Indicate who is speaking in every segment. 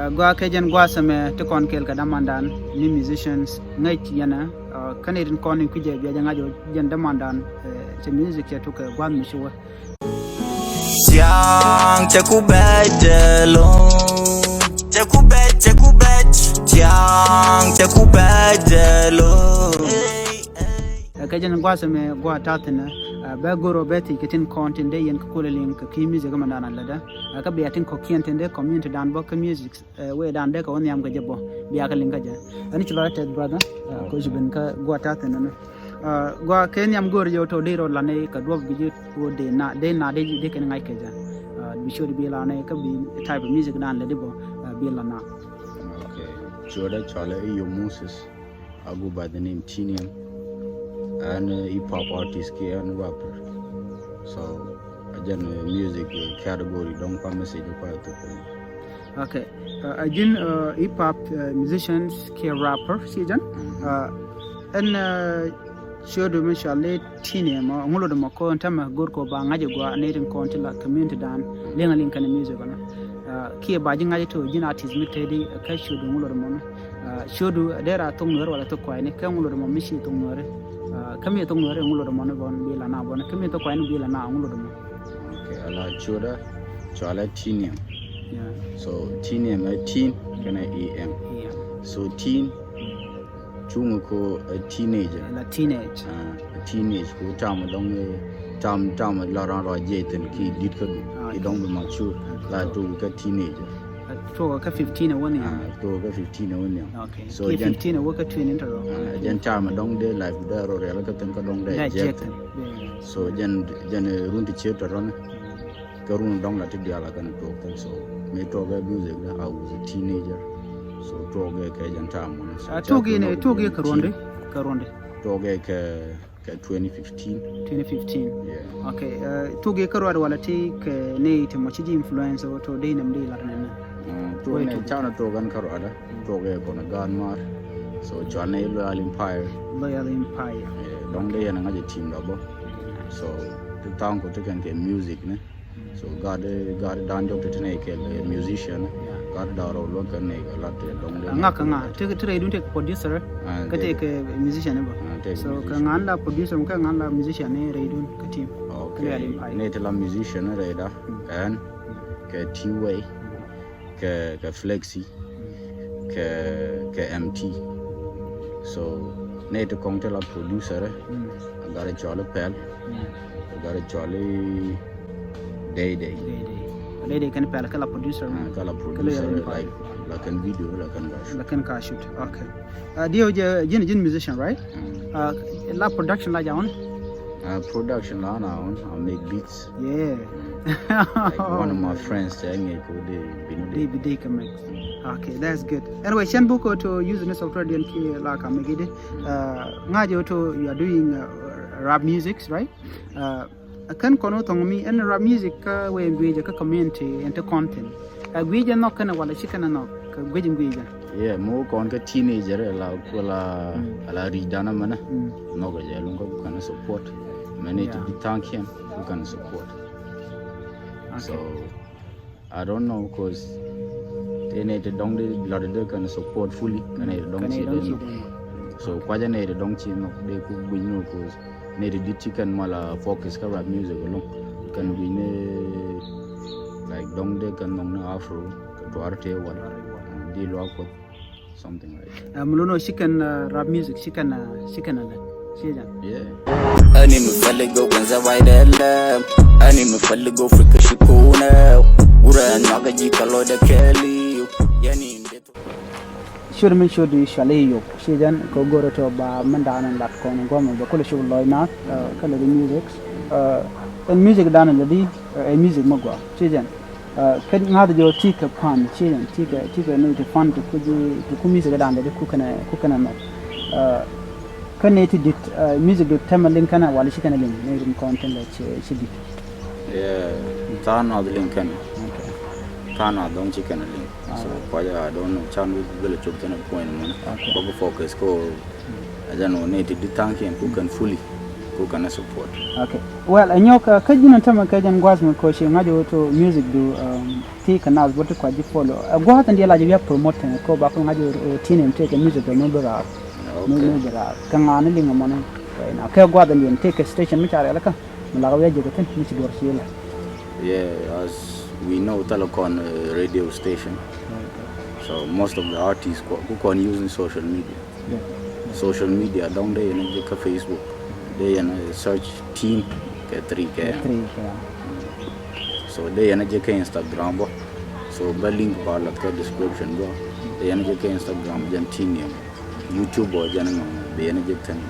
Speaker 1: gua kejen gua same to kon kel ka damandan ni musicians ngai yana Canadian kon ku je biya ngajo jen damandan te music ya to ka gwa mi shuwa
Speaker 2: Tiang tekubedelo Tiang tekubedelo
Speaker 1: kejen gwa same gwa tatina ba goro beti kitin content de yen ko link ki music ma nan lada ka be atin ko kienten de community dan bo music we dan de ko on yam ga jebo biya ka linka ja ani chulo te brother ko jibin ka gwa tatina no gwa ken yam gor yo to de ro la ne ka do bi wo de na de ken ngai ka ja bi should be la ne ka bi type of music dan le de bo bi la na.
Speaker 3: Okay, jowda chale yo Moses I go by the name Tiin and hip hop artist and rapper. So again music category don't come message quite to.
Speaker 1: Okay, again hip hop musicians ke rapper season and should me shale Tiin ma ngulo de mako ntama gor ko ba ngaje go netin ko ntila community dan lenga link na music na ke ba jinga to jin artist mitedi ka should ngulo de mo should dera to ngor wala to ko ne ka ngulo de mo mishi to ngore kami to ngore ngulo do mono bon bila na bon kami to kwani bila na ngulo do mo.
Speaker 3: Okay, ala jowda chala Tiin.
Speaker 1: Yeah.
Speaker 3: So Tiin teen kana em.
Speaker 1: Yeah.
Speaker 3: So teen chungu ko a teenager.
Speaker 1: La teenage.
Speaker 3: A teenage ko tam la ran ro jeten ki dit ko I don't be mature la to ka teenager.
Speaker 1: To ka 15 woni
Speaker 3: to ka 15 woni.
Speaker 1: Okay.
Speaker 3: So
Speaker 1: 15 wo ka twin intro.
Speaker 3: Jan tam dong de life da ro rela ka tan ka dong de jeten. So jan runti cheto ron ka run dong la ti ala kan to so me to ga music I was a teenager. So to ga ka jan tam
Speaker 1: to ge ka ronde
Speaker 3: to ga ka 2015. Yeah.
Speaker 1: Okay. To ge ka ro wala ti ka ne te mo chi influence to de nam de la na.
Speaker 3: To ne chana to gan karo ada to ga ko na gan mar so chana loyal empire dong de yana ngaje team labo so to town ko to kan ke music ne so god dan do to ne ke musician god da ro lo kan ne ga lat dong de
Speaker 1: nga te dun te producer ka te ke musician ba so ka nganda producer ka nganda musician ne re dun ka team
Speaker 3: okay ne te la musician re da and ke T-way ke flexi ke MT so ne to kong la producer agare chole pel agare chole day
Speaker 1: kan pel kala producer
Speaker 3: like kan video la
Speaker 1: kan ka shoot okay dio jin musician right la production la jaon
Speaker 3: production la na on I make beats
Speaker 1: like
Speaker 3: one of my friends saying
Speaker 1: they can make. Okay, that's good. Anyway, shan buko to use the software den ki la ka megide ngaje to you are doing rap music, right? Kan kono to mi and rap music ka we ngweje ka community and content ngweje no kana wala shikana no ka ngweje
Speaker 3: yeah mo kon ka teenager la ala ridana mana no ga je lungo kana support many to be thank him who can support. Okay. So I don't know because they need to don't the can support fully can they don't see them so kwaja ne de don't see no they could be no cause ne de chicken mala focus ka rap music along can be ne like don't they can no afro to arte one they lock with something like that
Speaker 1: muluno chicken rap music chicken
Speaker 2: yeah ani mfalego kwanza waidela ani mfalego frika shikuna ura naga jikalo da keli yani ndeto
Speaker 1: should shale yo shejan ko goro to ba mandana lat ko ngoma ba ko show loy na kala the music and music dan ladi music magwa shejan kan ngada jo tika pan shejan tika no to fun to ku music dan da ku kana no kan ne dit music do tamalin kana wala shi kana lin ne rin content da shi dit
Speaker 3: yeah tana da lin kana tana don shi kana lin so kwaya I don't know chan will chop kana point man ko focus ko ajano ne dit tank and who can fully who can support.
Speaker 1: Okay. Well, anyoka kajina tama kajan gwazma ko shi ngajo to music do ti canal what ko ji follow. Gwa tan dia la ji promote ko ba ko ngajo tiin take music do member up. Member up. Kanga ni linga mona. Na ka gwa dan take station mi chare la ka. La ga je tan mi ci dor shi la.
Speaker 3: Yeah, as we know telecom radio station. So most of the artists who can using social media.
Speaker 1: Yeah.
Speaker 3: Social media down there in the Facebook. They in search tiin ke 3K. So they in the Instagram. So the link bar like description go. They in the Instagram jan tiin YouTube or jan they in the thing.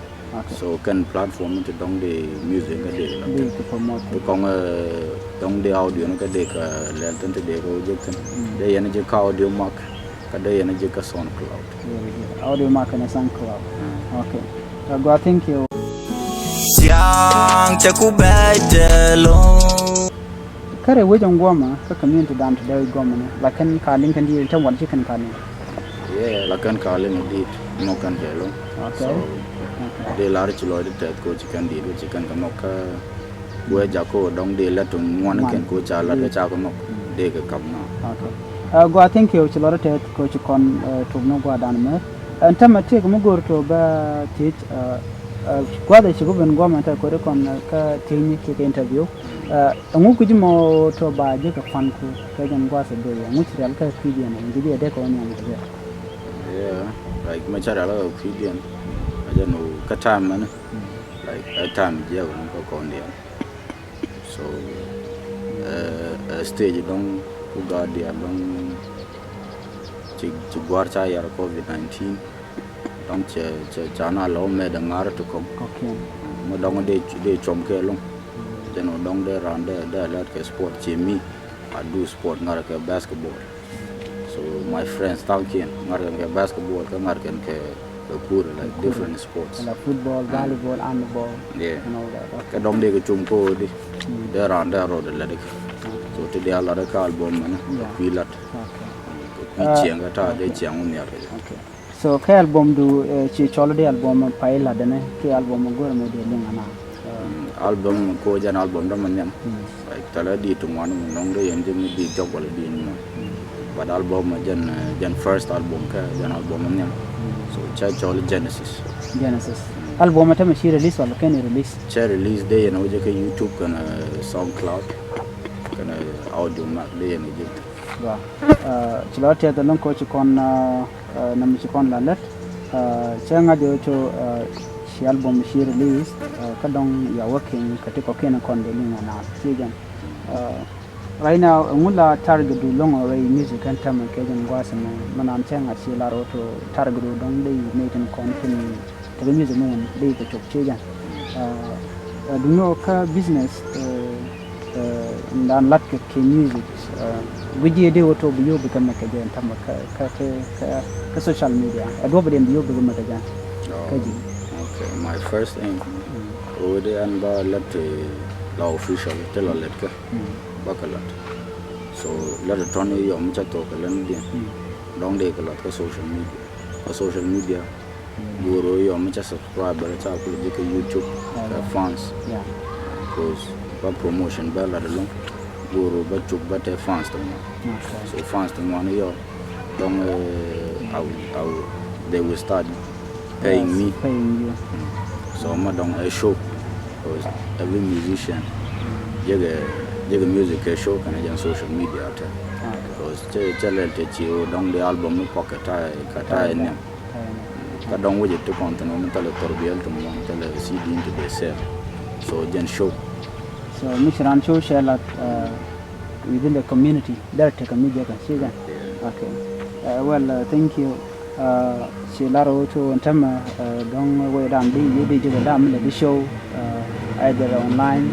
Speaker 3: So can platform to down the music
Speaker 1: they promote.
Speaker 3: Because down the audio no ka de ka lelten te de ko jekten. They in the audio mark. They in the SoundCloud.
Speaker 1: Audio mark and SoundCloud. Okay. Go thank you.
Speaker 2: Siang chaku bedelo.
Speaker 1: Kare wajen goma ka community down to there goma ne lakan kalin kan di tan wani kan kalin.
Speaker 3: Yeah, lakan kalin di no kan hello.
Speaker 1: Okay.
Speaker 3: So they large load that ko chicken di ko chicken kan ka we jako dong de la tun ngwan kan ko cha la cha ko no de ka kam no.
Speaker 1: Okay. Go thank you chilora tet ko chikon to no go dan me. Antama te ko go to ba tit gwada shi guben gwamnati ko kon ka tinyi ke interview ngu kuji mo to ba je ka fanku ka jan gwasa do ya ngu tiral ka fidian ngi de ko nyam ko
Speaker 3: yeah like ma chara la fidian aja no ka time man like a time je ko ko ne so stage don ku ga dia don ci gwar cha ya COVID-19 donc chana lo me da ngar to kom mo dong de chom ke long jeno dong de ran de lat ke sport chimi I do sport ngar ke basketball so my friends talking ngar ke basketball ke ngar ke pur like different sports
Speaker 1: like football volleyball handball
Speaker 3: yeah
Speaker 1: and all that
Speaker 3: ke dong de ke chum ko de ran de ro de la de so to de ala de ka album man pilat okay chiang ta de chiang un ya
Speaker 1: okay. So ke album do chi cholo de album paila dane ke album gor me de lingana
Speaker 3: album ko jan album do man yam like tala di to man nong de yen jemi di job wala di no but album jan first album ka jan album man yam so cha cholo Genesis
Speaker 1: album ta me shi release wala ken release
Speaker 3: cha release day no je ke YouTube kana SoundCloud kana audio mark de yen je
Speaker 1: wa chilo te da lon ko chi kon na mi kon la let chenga de to shi album shi release ka dong ya working katiko ken kon de linga na sigan right now ngula target du long array music and tam ke jan gwasa manan chenga shi la ro to target du dong de meeting content to music men de ko chok chegan du no ka business dan lat ke music wiji de woto biyo bi kan ka jan tam ka social media adobe dem biyo bi kan ka jan kaji
Speaker 3: okay my first aim ode an ba lat la official tell let ka bakalat so let it on yo mcha to ka lan dia dong de ka lat ka social media guru yo mcha subscriber cha ko de ka YouTube fans
Speaker 1: yeah
Speaker 3: because ba promotion ba la long guru ba chuk ba te fans to so fans to one yo dong they will start paying me
Speaker 1: you
Speaker 3: so ma dong a show because every musician jega music a show kana jan social media ta because chalel te chi dong the album no pocket ka ta ne ka dong wuje to content no tele torbiel to mo tele CD into the sell so jan show
Speaker 1: so Mr. Rancho share lot within the community there take a media can see that okay well thank you she laro to antama dong way down the digital dam the show either online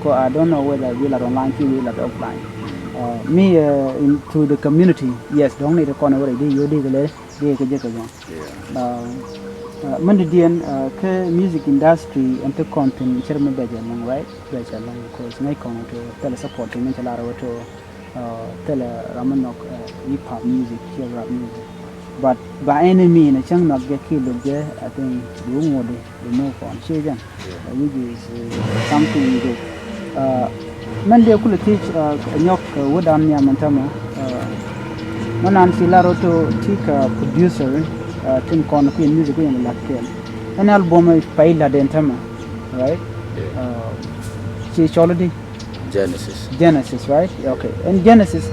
Speaker 1: I don't know whether we are online we are offline me into the community yes don't need to corner where you dig le de ke je ka man dian ke music industry and the content chairman bejan right bejan ko snai kono to tele support men tala ro to tele ramanok hip hop music rap music but by any means chang not get killed I think we move on children which is something good man they could teach nyok wodan ya mantama manan silaro to teach producer tin kon queen music in lakel an album is paila dentama right she already Genesis right okay and Genesis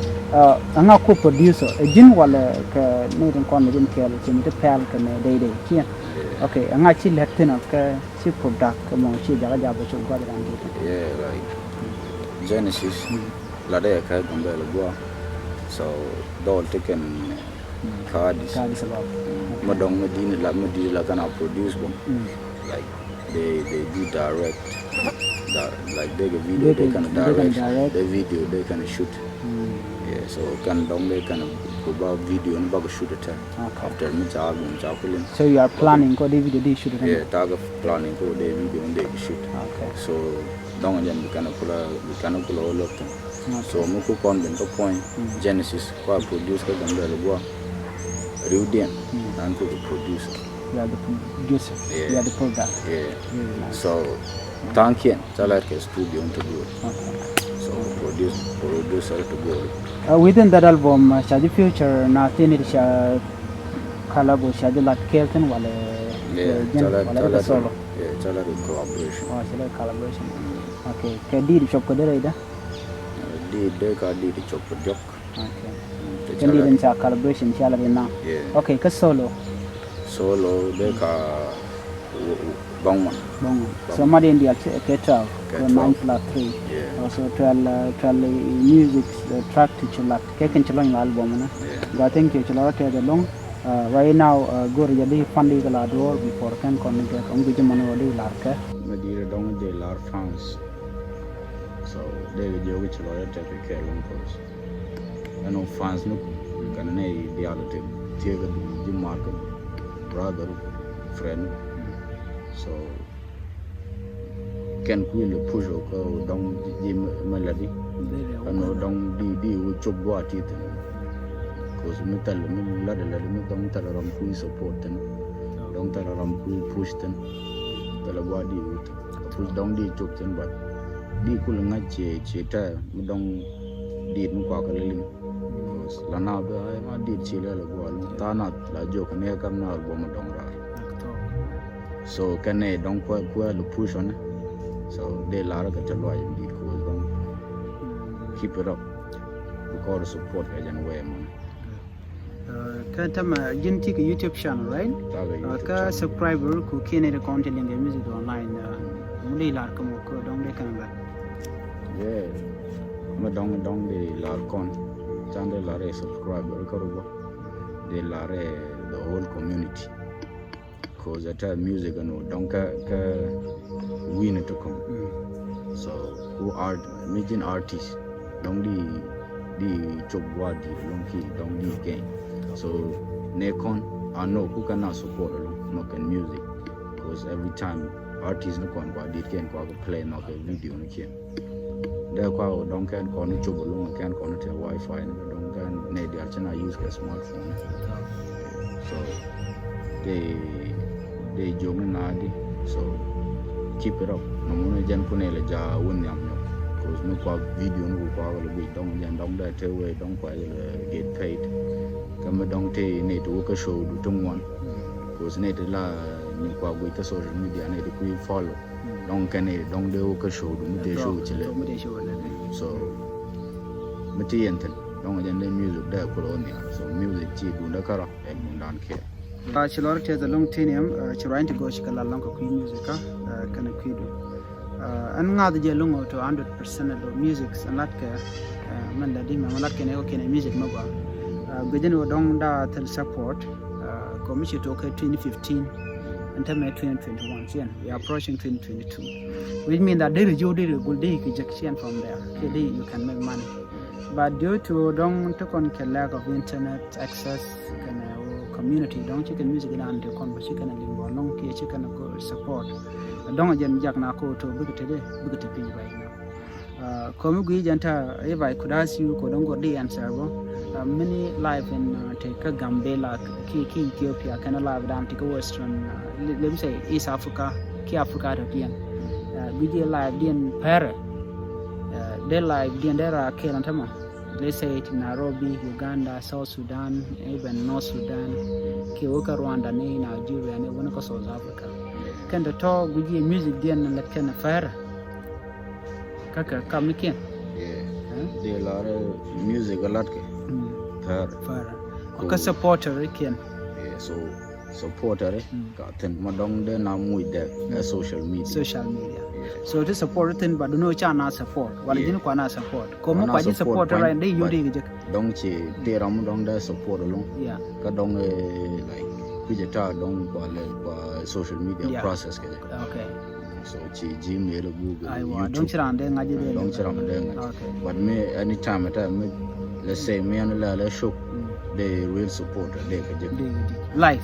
Speaker 1: anga ko producer jin wala ka nudin kon din kele ci mi pel ka ne day ci okay anga ci letina ka ci product mo ci jaga jabo ci ko dan
Speaker 3: yeah like Genesis la day ka gombe la bo so dol taken cards
Speaker 1: sabab
Speaker 3: madong medini la kana produce them like they do direct like they get video they can direct the video they can shoot yeah so can dong they can go about video and about shoot it after me album
Speaker 1: so you are planning ko the video they shoot it
Speaker 3: yeah tag planning ko the video and they shoot
Speaker 1: okay
Speaker 3: so dong again we can pull all of them so mo ko kon den to point Genesis ko produce ko gombe lo bo Rudian and ko producer
Speaker 1: you are the producer you are the product
Speaker 3: yeah so thank you tell her studio to do it so producer to go
Speaker 1: within that album shadi future na tini sha collabo shadi lat kelton wala
Speaker 3: solo yeah tell her collaboration
Speaker 1: solo collaboration okay kadi di shop ko dere ida
Speaker 3: di ka di chop jok
Speaker 1: okay kadi din sa collaboration shala na okay ka solo
Speaker 3: de ka bangwan
Speaker 1: so madi india ketra 9/3 also 12 music the track to chilat keken chalong album na ga thank you chalot the long right now go jadi fandi kala door before can connect on guju mano de larka
Speaker 3: medire dong de lar France so de jogi chalot te ke long course ano fans no kan ne dialogue tiega di market brother friend so can really push ko dong di melody ano dong di chop boati te cause metal la mi dong talaram ku support ten dong talaram ku push ten tala boadi push dong di chop ten but di kul ngache cheta mi dong di mu kwa kalili la na ba ma di chile la boal ta na la jok ne kam na album dong ra so can they don't quite push on it so they lara ga talo ay di ko don't keep it up because support ga jan way man
Speaker 1: ka tama jinti ka YouTube channel right ka subscriber ku kene the content Lienge music online muli lar ko ko dong de kan ba
Speaker 3: yeah ma dong de lar kon chande lare subscriber ko ro de lare the whole community because at music and don't win to come so who are making artists don't the job what don't the game so nekon I know who cannot support no can music because every time artists no con what did can go play no video no can there kwa don't can con job alone can connect Wi-Fi don't can need the channel use a smartphone so they job nadi so keep it up no mo jan kunele ja won yam no cause no kwa video no kwa wala bi dong jan dong da te we dong kwa get paid kam dong te ne to ka show du tungwan cause ne de la ni kwa go ta social media ne de ku follow dong kan ne dong de ka show du mu de show chile so mati enten dong jan de music da ko on ya so music chi du da kara en mun dan ke
Speaker 1: chilor te the long tinium chirain to go shikala long ko music kana kwidu an ngad je lungo to 100% of music and latka man da di ma latka ne okay music no ba gudin dong da tel support commission to 2015 until May 2021 yeah we are approaching 2022 which means that there is your rejection from there okay you can make money but due to don't to con lack of internet access community don't chicken music and the conversation and limbo long ke chicken ko support don't jen jak na ko to bugete pin right now ko mu gi janta e bai kudasi ko don go di answer bo many live in take Gambela, ki Ethiopia, kind of live down to Western, let me say East Africa, ki Africa European. Video live in Para, they live in there are Kelantama. Let's say it in Nairobi, Uganda, South Sudan, even North Sudan, Kioka, Rwanda, Nigeria, and even South Africa. Can the talk with your music then and let can a fire? Kaka, come again.
Speaker 3: Yeah. There are a lot of music a lot.
Speaker 1: Fire. Okay, supporter again.
Speaker 3: Yeah, so supporter, then madong de na with the social media.
Speaker 1: Social media. So to support it, but no chana support. What is it? Kwana support. Come on, support right? They you dig it.
Speaker 3: Don't che they dong de support along.
Speaker 1: Yeah.
Speaker 3: Kadong like Vijata dong kwa social media process.
Speaker 1: Okay.
Speaker 3: So Gmail, Google, YouTube.
Speaker 1: Don't chirande ngaji.
Speaker 3: Don't chirande.
Speaker 1: Okay.
Speaker 3: But me anytime at time, let's say me and la show, they will support. They
Speaker 1: live.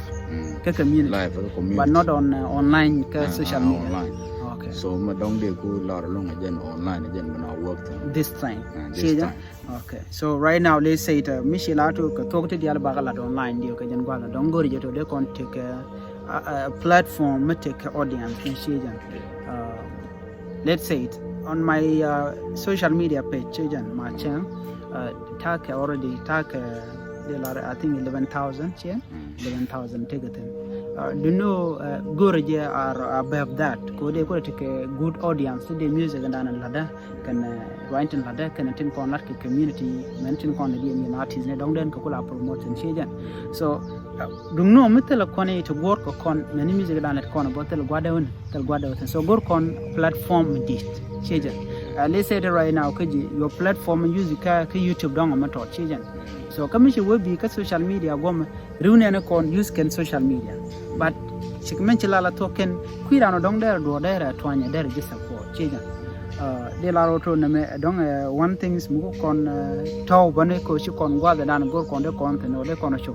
Speaker 1: Community.
Speaker 3: Live community.
Speaker 1: But not on online social media.
Speaker 3: Online.
Speaker 1: Okay.
Speaker 3: So madong de go lot along again online again when I work
Speaker 1: this time.
Speaker 3: This time.
Speaker 1: Okay. So right now let's say it Michelle to talk to the Alabama online deal can go don't go to they can take a platform take audience in Shayjan. Let's say it on my social media page Shayjan my channel tag already tag I think 11,000 yeah 11,000 take it do you know Gorje are above that could they could take a good audience to the music and then ladder can write in ladder can attend con like community mention con the artists ne don't then could promote and Shayjan so do you know metal con to work con many music done at con about tel guada so go con platform this Shayjan let's say that right now your platform music YouTube dong am to Shayjan so commission will be social media gom reunion con use can social media but shikmenchila la token kwira no dong der do der twanya der just support Shayjan de la roto na me dong one things mu kon taw bane ko shi kon gwa dan gor kon de kon no de kon show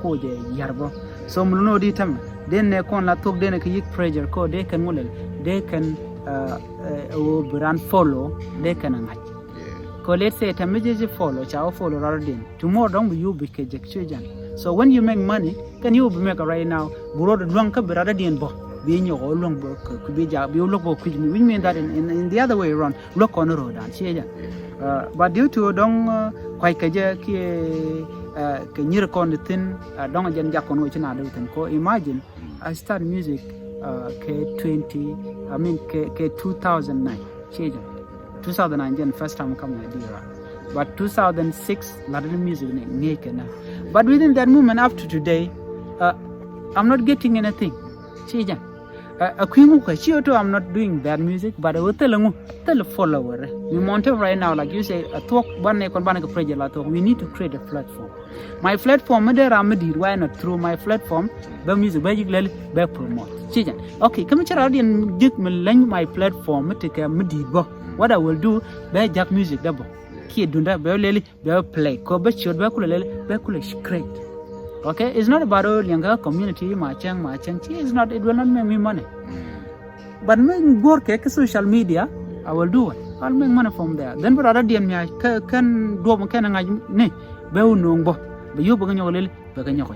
Speaker 1: ko je yarbo so mu no di tam den ne kon la tok den ke yik pressure ko de kan ngulel de kan o brand follow de kan ngaj ko let's say tamaje follow cha follow radin tomorrow don't you be ke Shayjan so when you make money can you make right now buro de long ka brada din bo be nyo long bo ku be ja be look bo which mean that in the other way around look on the road and Shayjan but due to dong kwai ka je ki ke nyir kon de tin dong jen jakon wo china de tin ko imagine I start music ke 2009 Shayjan 2009 first time come Nigeria but 2006 lot of music na but within that moment after today I'm not getting anything Shayjan I'm not doing bad music but I will tell a follower we want right now like you say a talk we need to create a platform my platform there why not through my platform the music by promote Shayjan okay come and get my platform take a what I will do by jack music double kid dunda by play ko ba should ba create okay it's not about Lienge community machang it's not it will not make me money but when work social media I will do it I'll make money from there then but other DM can do can ngaj ne be unong bo be you ba nyolel ba nyoko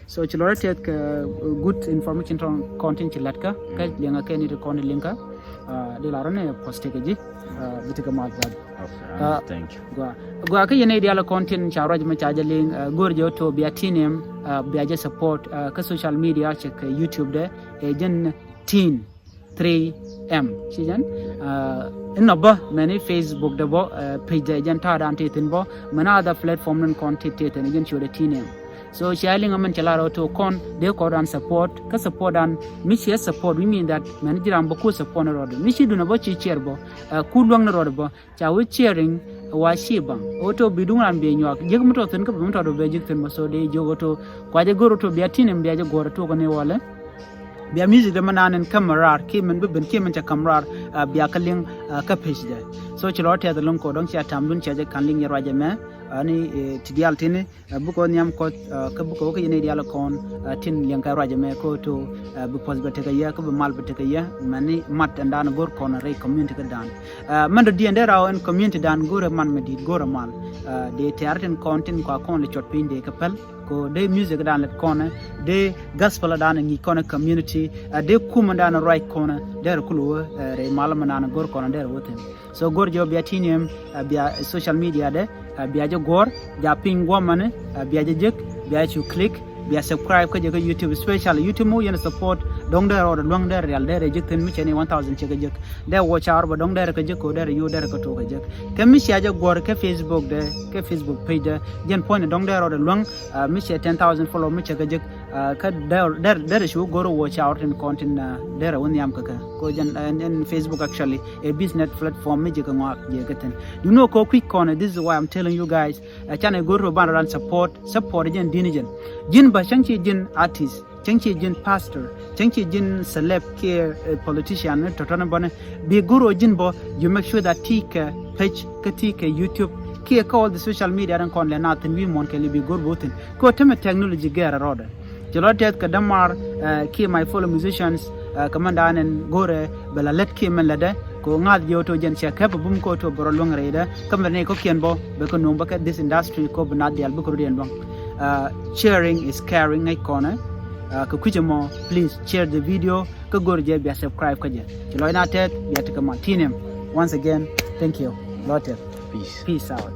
Speaker 1: so chilore take good information content chilatka ka Lienge ka ni to kon linka de la rone poste ke ji bitika mal
Speaker 3: thank you
Speaker 1: gwa ka yene dia la content charge ma charge ling gorjo to be atinem be ja support ka social media check YouTube de jen teen 3M Shayjan inaba many Facebook de bo page jen ta dan tin bo mana other platform non content ten jen show de teen so sharing aman chalaro to con de ko dan support ka support dan michi support we mean that manager ambo ko support no do michi do na bo chi chair bo ku long no do bo cha we cheering wa shibang oto bidungan be nyak jeg muto ten ka muto do be jik ten mo so de jogoto kwa je goro to be atinem be je goro to ko ne wala be music de mananen kamarar kimen be ben kimen ta kamarar be akaling ka page de so chilo te da lon ko don cha tamdun cha je kanling yarwa je me ani tidial tini buko nyam ko ka buko ko yene dial kon tin yang ka raja me ko to bu pos bete ka ya ko bu mal bete ka ya mani mat ndan gor kon re community ka dan man do diende raw en community dan gore man me dit gore mal de tearten content ko kon le chot pinde ka pel ko de music dan let kona de gospel dan ngi kona community de kuma dan right kona der kulu re malama nan gor kona der woten so gor jo biya tinem biya social media de biya jo gor ja ping woman biya je jek biya chu click biya subscribe ko je YouTube special YouTube mo yen support dong der or dong der real der jek ten mi cheni 1000 che jek der watch hour ba dong der ko jek ko der yo der ko to ko jek ke mi sha je gor ke Facebook de ke Facebook page jen point dong der or long mi che 10000 follow mi che jek ka der shu goro watch out in content der won yam ka ko jen and Facebook actually a business platform mi je ko ngak je gaten you know ko quick corner this is why I'm telling you guys channel goro ban ran support jen dinijen jin ba changchi jin artist changchi jin pastor changchi jin celeb ke politician to tona bone be goro jin bo you make sure that tika page ka tika YouTube ke all the social media ran kon le natin wi mon ke li be gor botin ko teme technology gera roda jolotet ka damar ke my fellow musicians kamanda nen gore bela let ke men lade ko ngal yoto jen che kep bum ko to boro long reida kamne ko ken bo be ko no ba this industry ko bna dial bu ko den long sharing is caring ai kona ka kujemo please share the video ka gorje be subscribe ka je joloina tet ya tikama tinem once again thank you lotet peace out